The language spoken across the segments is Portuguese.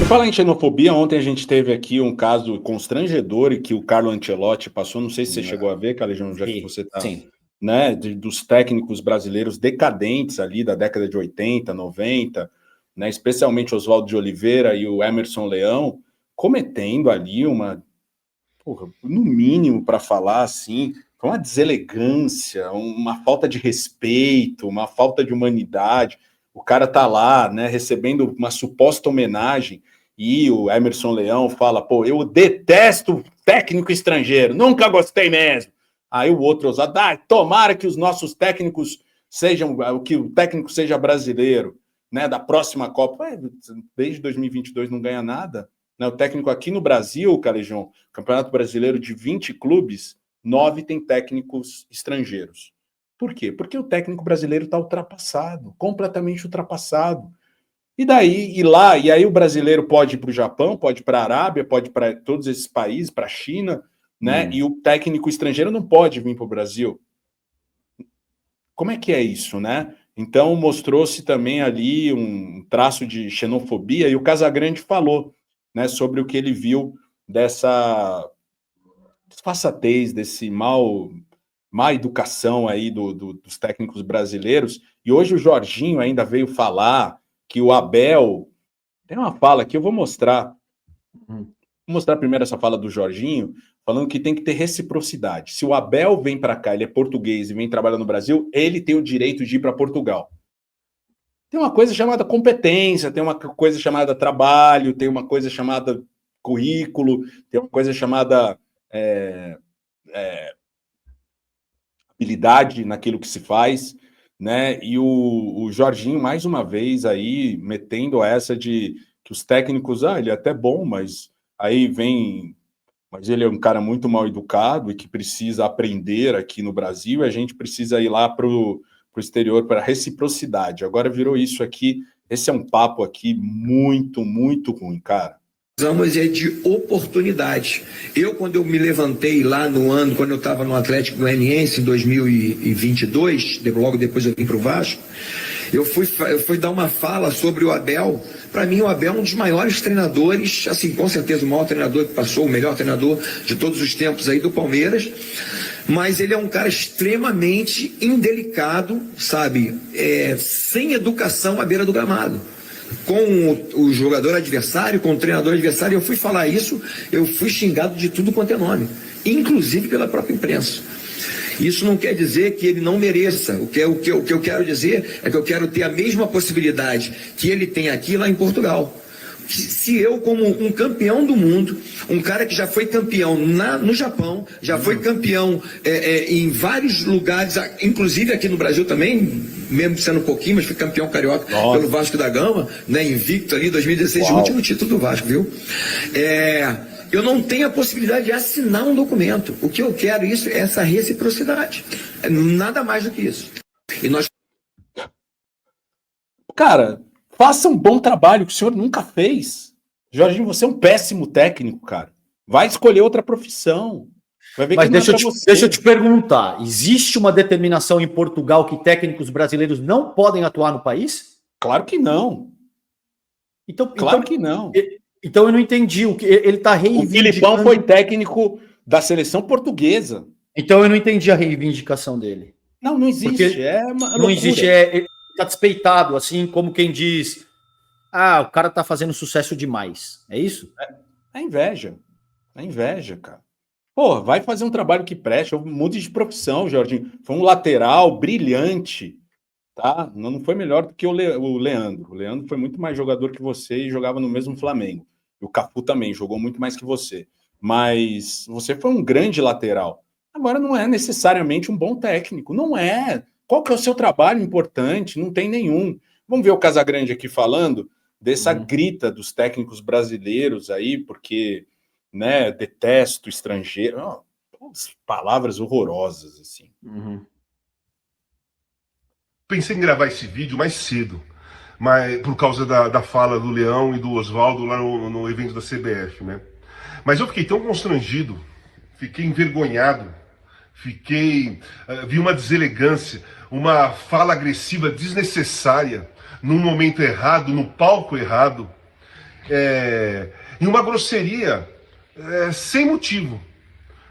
falar em xenofobia, ontem a gente teve aqui um caso constrangedor e que o Carlo Ancelotti passou, não sei se você chegou a ver, Calejão, já que você está, Sim. né, dos técnicos brasileiros decadentes ali da década de 80, 90, né, especialmente Oswaldo de Oliveira e o Emerson Leão, cometendo ali no mínimo para falar assim, uma deselegância, uma falta de respeito, uma falta de humanidade. O cara tá lá, né, recebendo uma suposta homenagem e o Emerson Leão fala, pô, eu detesto técnico estrangeiro, nunca gostei mesmo. Aí o outro ousado, tomara que os nossos técnicos sejam, que o técnico seja brasileiro, né, da próxima Copa. Desde 2022 não ganha nada. Né, o técnico aqui no Brasil, Calejão, Campeonato Brasileiro de 20 clubes, 9 tem técnicos estrangeiros. Por quê? Porque o técnico brasileiro está ultrapassado, completamente ultrapassado. E daí, e aí o brasileiro pode ir para o Japão, pode ir para a Arábia, pode ir para todos esses países, para a China, né? E o técnico estrangeiro não pode vir para o Brasil. Como é que é isso, né? Então mostrou-se também ali um traço de xenofobia, e o Casagrande falou, né, sobre o que ele viu dessa desfaçatez, desse má educação aí dos técnicos brasileiros. E hoje o Jorginho ainda veio falar que o Abel... Tem uma fala que eu vou mostrar. Vou mostrar primeiro essa fala do Jorginho, falando que tem que ter reciprocidade. Se o Abel vem para cá, ele é português e vem trabalhar no Brasil, ele tem o direito de ir para Portugal. Tem uma coisa chamada competência, tem uma coisa chamada trabalho, tem uma coisa chamada currículo, tem uma coisa chamada habilidade naquilo que se faz, né? E o Jorginho, mais uma vez, aí, metendo essa de que os técnicos, ele é até bom, mas aí vem... Mas ele é um cara muito mal educado e que precisa aprender aqui no Brasil, e a gente precisa ir lá para o exterior para reciprocidade. Agora virou isso aqui, esse é um papo aqui muito, muito ruim, cara. Precisamos de oportunidade. Quando eu me levantei lá no ano, quando eu estava no Atlético Goianiense em 2022, logo depois eu vim para o Vasco, eu fui dar uma fala sobre o Abel. Para mim, o Abel é um dos maiores treinadores, assim, com certeza o maior treinador que passou, o melhor treinador de todos os tempos aí do Palmeiras, mas ele é um cara extremamente indelicado, sabe, sem educação à beira do gramado. Com o jogador adversário, com o treinador adversário, eu fui falar isso, eu fui xingado de tudo quanto é nome, inclusive pela própria imprensa. Isso não quer dizer que ele não mereça. O que eu quero dizer é que eu quero ter a mesma possibilidade que ele tem aqui lá em Portugal. Se eu, como um campeão do mundo, um cara que já foi campeão no Japão, já foi campeão em vários lugares, inclusive aqui no Brasil também, mesmo sendo um pouquinho, mas foi campeão carioca pelo Vasco da Gama, né, invicto ali em 2016, o último título do Vasco, viu? Eu não tenho a possibilidade de assinar um documento. O que eu quero é essa reciprocidade. Nada mais do que isso. E nós... Cara, faça um bom trabalho que o senhor nunca fez. Jorginho, você é um péssimo técnico, cara. Vai escolher outra profissão. Vai ver. Mas deixa eu te perguntar. Existe uma determinação em Portugal que técnicos brasileiros não podem atuar no país? Claro que não. Claro que não. Então eu não entendi o que ele está reivindicando. O Filipão foi técnico da seleção portuguesa. Então eu não entendi a reivindicação dele. Não existe. Não existe. Ele está despeitado, assim como quem diz: o cara tá fazendo sucesso demais. É isso? É inveja. É inveja, cara. Pô, vai fazer um trabalho que preste. Mude de profissão, Jorginho. Foi um lateral brilhante. Tá? Não foi melhor do que o Leandro. O Leandro foi muito mais jogador que você e jogava no mesmo Flamengo. E o Cafu também jogou muito mais que você. Mas você foi um grande lateral. Agora não é necessariamente um bom técnico. Não é. Qual que é o seu trabalho importante? Não tem nenhum. Vamos ver o Casagrande aqui falando dessa grita dos técnicos brasileiros aí, porque, né, detesto estrangeiro. Palavras horrorosas, assim. Pensei em gravar esse vídeo mais cedo, mas por causa da fala do Leão e do Oswaldo lá no evento da CBF, né? Mas eu fiquei tão constrangido, fiquei envergonhado, vi uma deselegância, uma fala agressiva desnecessária, num momento errado, no palco errado. e uma grosseria sem motivo,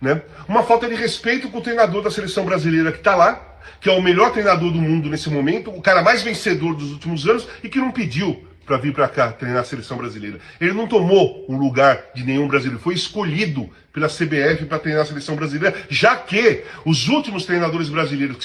né? Uma falta de respeito com o treinador da seleção brasileira que está lá, que é o melhor treinador do mundo nesse momento, o cara mais vencedor dos últimos anos e que não pediu para vir para cá treinar a seleção brasileira. Ele não tomou o lugar de nenhum brasileiro, foi escolhido pela CBF para treinar a seleção brasileira, já que os últimos treinadores brasileiros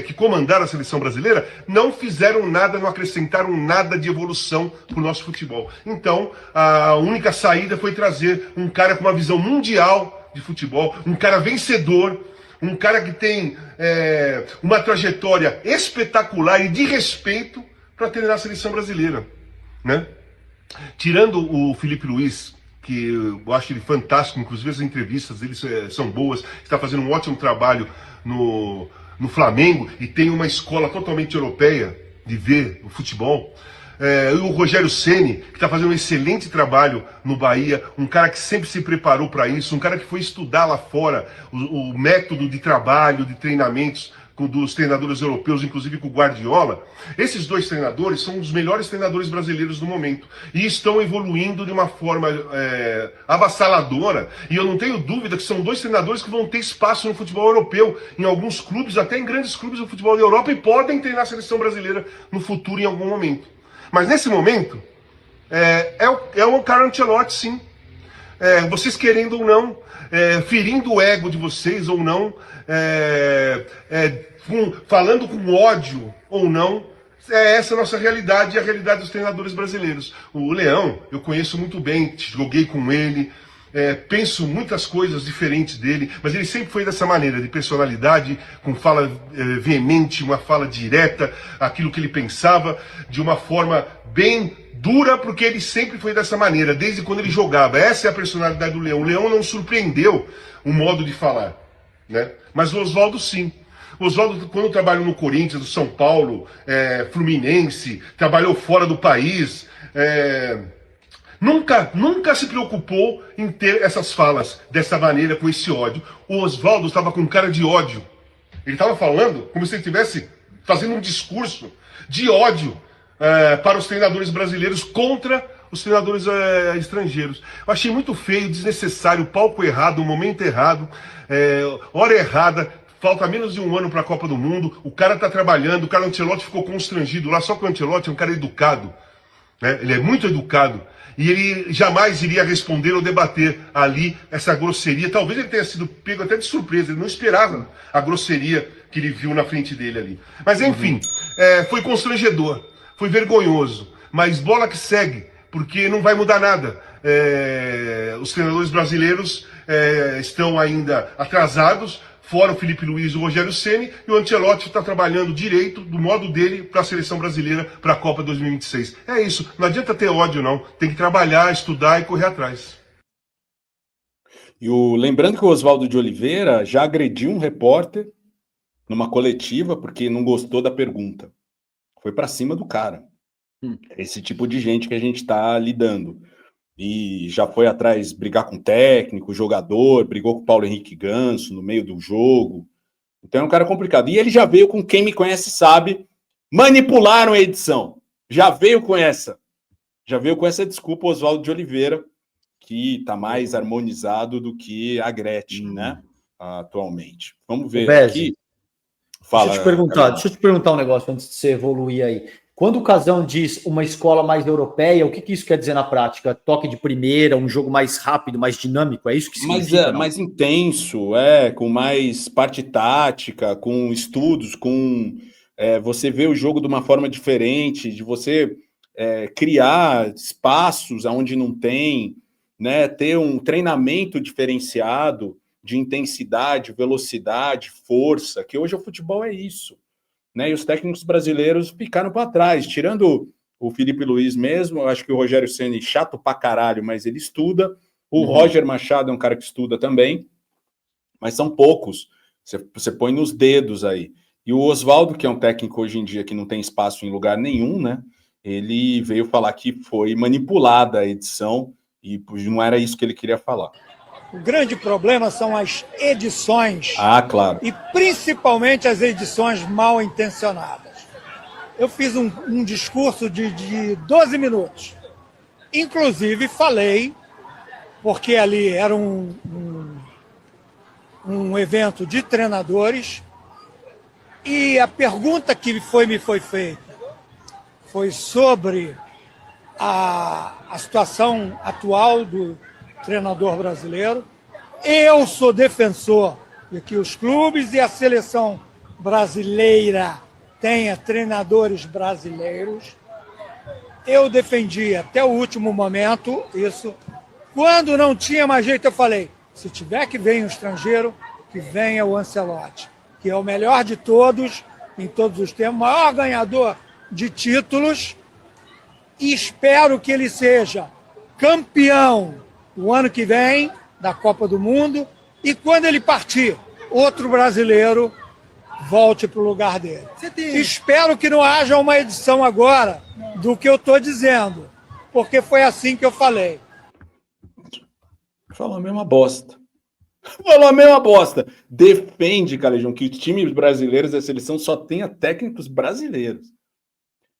que comandaram a seleção brasileira não fizeram nada, não acrescentaram nada de evolução para o nosso futebol. Então, a única saída foi trazer um cara com uma visão mundial de futebol, um cara vencedor, um cara que tem uma trajetória espetacular e de respeito para treinar a seleção brasileira, né? Tirando o Felipe Luiz, que eu acho ele fantástico, inclusive as entrevistas dele são boas, está fazendo um ótimo trabalho no Flamengo e tem uma escola totalmente europeia de ver o futebol. E o Rogério Ceni, que está fazendo um excelente trabalho no Bahia, um cara que sempre se preparou para isso, um cara que foi estudar lá fora o método de trabalho, de treinamentos dos treinadores europeus, inclusive com o Guardiola. Esses dois treinadores são os melhores treinadores brasileiros do momento e estão evoluindo de uma forma avassaladora, e eu não tenho dúvida que são dois treinadores que vão ter espaço no futebol europeu, em alguns clubes, até em grandes clubes do futebol da Europa, e podem treinar a seleção brasileira no futuro em algum momento. Mas nesse momento é o Carlo Ancelotti, sim. Vocês querendo ou não, ferindo o ego de vocês ou não, falando com ódio ou não, essa a nossa realidade e a realidade dos treinadores brasileiros. O Leão, eu conheço muito bem, joguei com ele, penso muitas coisas diferentes dele, mas ele sempre foi dessa maneira, de personalidade, com fala veemente, uma fala direta, aquilo que ele pensava, de uma forma bem dura, porque ele sempre foi dessa maneira, desde quando ele jogava. Essa é a personalidade do Leão. O Leão não surpreendeu o modo de falar, né? Mas o Oswaldo, sim. O Oswaldo, quando trabalhou no Corinthians, no São Paulo, Fluminense, trabalhou fora do país, nunca se preocupou em ter essas falas dessa maneira, com esse ódio. O Oswaldo estava com cara de ódio. Ele estava falando como se ele estivesse fazendo um discurso de ódio para os treinadores brasileiros contra os treinadores estrangeiros. Eu achei muito feio, desnecessário, palco errado, o momento errado, hora errada. Falta menos de um ano para a Copa do Mundo, o cara está trabalhando, o Carlo Ancelotti ficou constrangido lá, só que o Ancelotti é um cara educado, né? Ele é muito educado, e ele jamais iria responder ou debater ali essa grosseria. Talvez ele tenha sido pego até de surpresa, ele não esperava a grosseria que ele viu na frente dele ali. Mas enfim, foi constrangedor, foi vergonhoso, mas bola que segue, porque não vai mudar nada. Os treinadores brasileiros estão ainda atrasados, fora o Felipe Luiz e o Rogério Ceni, e o Ancelotti está trabalhando direito, do modo dele, para a seleção brasileira, para a Copa 2026. É isso, não adianta ter ódio não, tem que trabalhar, estudar e correr atrás. Lembrando que o Oswaldo de Oliveira já agrediu um repórter numa coletiva porque não gostou da pergunta. Foi para cima do cara. Esse tipo de gente que a gente está lidando. E já foi atrás brigar com o técnico, jogador, brigou com o Paulo Henrique Ganso no meio do jogo. Então é um cara complicado. E ele já veio com, quem me conhece sabe, manipularam a edição. Já veio com essa desculpa o Oswaldo de Oliveira, que está mais harmonizado do que a Gretchen, né? Atualmente. Vamos ver aqui. Fala, deixa eu te perguntar um negócio antes de você evoluir aí. Quando o Casão diz uma escola mais europeia, o que isso quer dizer na prática? Toque de primeira, um jogo mais rápido, mais dinâmico? É isso que significa? Mas mais intenso, com mais parte tática, com estudos, com você vê o jogo de uma forma diferente, de você criar espaços onde não tem, né, ter um treinamento diferenciado de intensidade, velocidade, força, que hoje o futebol é isso. Né, e os técnicos brasileiros ficaram para trás, tirando o Felipe Luiz mesmo. Eu acho que o Rogério Ceni chato pra caralho, mas ele estuda. O Roger Machado é um cara que estuda também, mas são poucos. Você põe nos dedos aí. E o Oswaldo, que é um técnico hoje em dia que não tem espaço em lugar nenhum, né? Ele veio falar que foi manipulada a edição e não era isso que ele queria falar. O grande problema são as edições. Claro. E principalmente as edições mal intencionadas. Eu fiz um discurso de 12 minutos. Inclusive falei, porque ali era um evento de treinadores, e a pergunta que me foi feita foi sobre a situação atual do treinador brasileiro. Eu sou defensor de que os clubes e a seleção brasileira tenha treinadores brasileiros. Eu defendi até o último momento isso. Quando não tinha mais jeito, eu falei, se tiver que vir um estrangeiro, que venha o Ancelotti, que é o melhor de todos, em todos os tempos, maior ganhador de títulos, e espero que ele seja campeão o ano que vem da Copa do Mundo, e quando ele partir, outro brasileiro volte para o lugar dele. Espero que não haja uma edição agora do que eu estou dizendo, porque foi assim que eu falei. Falou a mesma bosta. Falou a mesma bosta. Defende, Calejão, que os times brasileiros da seleção só tenha técnicos brasileiros.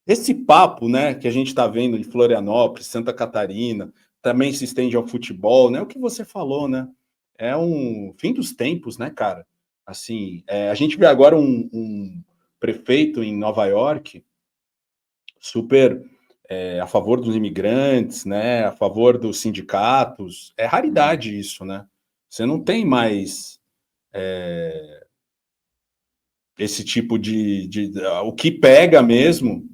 Esse papo, né, que a gente está vendo em Florianópolis, Santa Catarina, também se estende ao futebol, né? O que você falou, né? É um fim dos tempos, né, cara? Assim, a gente vê agora um prefeito em Nova York super a favor dos imigrantes, né? A favor dos sindicatos. É raridade isso, né? Você não tem mais esse tipo de o que pega mesmo.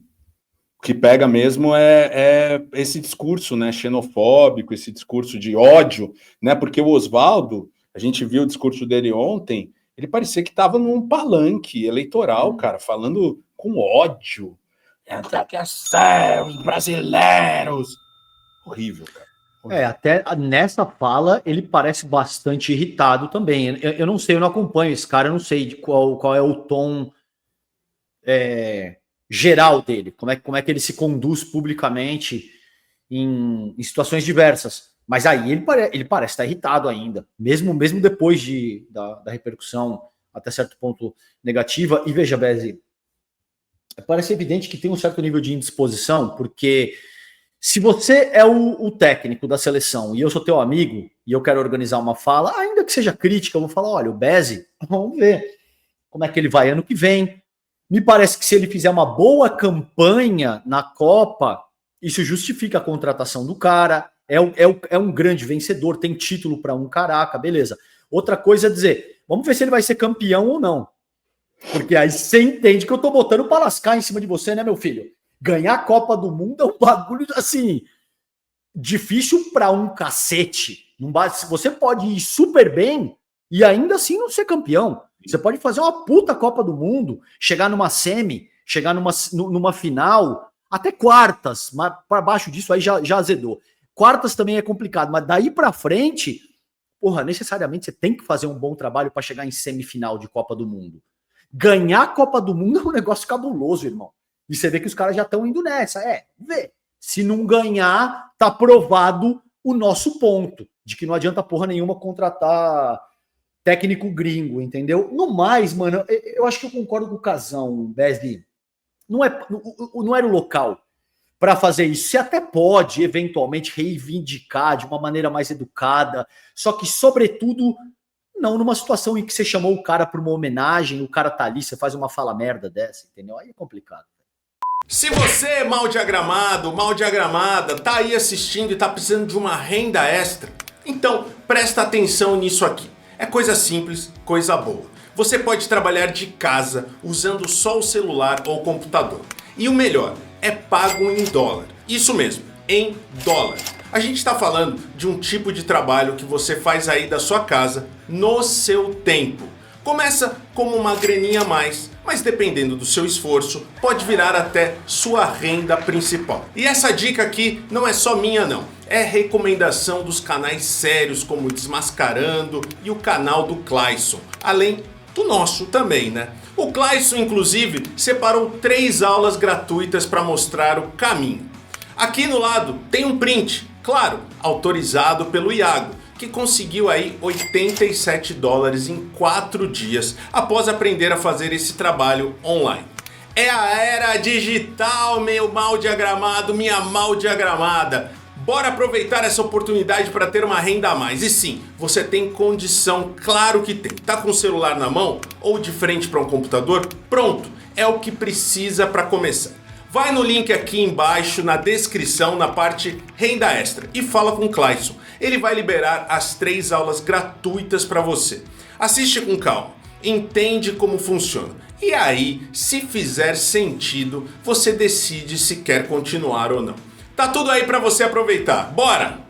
O que pega mesmo é esse discurso, né, xenofóbico, esse discurso de ódio, né, porque o Oswaldo, a gente viu o discurso dele ontem, ele parecia que estava num palanque eleitoral, cara, falando com ódio. Entra aqui a os brasileiros. Horrível, cara. Horrível. Até nessa fala ele parece bastante irritado também. Eu não sei, eu não acompanho esse cara, eu não sei de qual é o tom geral dele, como é que ele se conduz publicamente em situações diversas. Mas aí ele parece estar irritado ainda, mesmo depois da repercussão até certo ponto negativa. E veja, Bezzi, parece evidente que tem um certo nível de indisposição, porque se você é o técnico da seleção e eu sou teu amigo e eu quero organizar uma fala, ainda que seja crítica, eu vou falar, olha, o Bezzi, vamos ver como é que ele vai ano que vem. Me parece que se ele fizer uma boa campanha na Copa, isso justifica a contratação do cara. É um grande vencedor, tem título para um caraca, beleza. Outra coisa é dizer, vamos ver se ele vai ser campeão ou não. Porque aí você entende que eu tô botando para lascar em cima de você, né, meu filho? Ganhar a Copa do Mundo é um bagulho, assim, difícil para um cacete. Você pode ir super bem e ainda assim não ser campeão. Você pode fazer uma puta Copa do Mundo, chegar numa semi, chegar numa final, até quartas, mas para baixo disso aí já azedou. Quartas também é complicado, mas daí para frente, porra, necessariamente você tem que fazer um bom trabalho para chegar em semifinal de Copa do Mundo. Ganhar a Copa do Mundo é um negócio cabuloso, irmão. E você vê que os caras já estão indo nessa. Vê. Se não ganhar, tá provado o nosso ponto, de que não adianta porra nenhuma contratar técnico gringo, entendeu? No mais, mano, eu acho que eu concordo com o Casão, Bezzi. Não era o local para fazer isso. Você até pode, eventualmente, reivindicar de uma maneira mais educada, só que, sobretudo, não numa situação em que você chamou o cara para uma homenagem, o cara tá ali, você faz uma fala merda dessa, entendeu? Aí é complicado. Se você é mal diagramado, mal diagramada, tá aí assistindo e tá precisando de uma renda extra, então presta atenção nisso aqui. É coisa simples, coisa boa. Você pode trabalhar de casa usando só o celular ou o computador. E o melhor, é pago em dólar. Isso mesmo, em dólar. A gente está falando de um tipo de trabalho que você faz aí da sua casa no seu tempo. Começa como uma graninha a mais, mas dependendo do seu esforço, pode virar até sua renda principal. E essa dica aqui não é só minha não, é recomendação dos canais sérios como Desmascarando e o canal do Clayson, além do nosso também, né? O Clayson, inclusive, separou 3 aulas gratuitas para mostrar o caminho. Aqui no lado tem um print, claro, autorizado pelo Iago, que conseguiu aí $87 em 4 dias após aprender a fazer esse trabalho online. É a era digital, meu mal diagramado, minha mal diagramada. Bora aproveitar essa oportunidade para ter uma renda a mais. E sim, você tem condição, claro que tem. Tá com o celular na mão ou de frente para um computador? Pronto, é o que precisa para começar. Vai no link aqui embaixo na descrição, na parte Renda Extra, e fala com o Clayson. Ele vai liberar as 3 aulas gratuitas para você. Assiste com calma, entende como funciona. E aí, se fizer sentido, você decide se quer continuar ou não. Tá tudo aí para você aproveitar. Bora!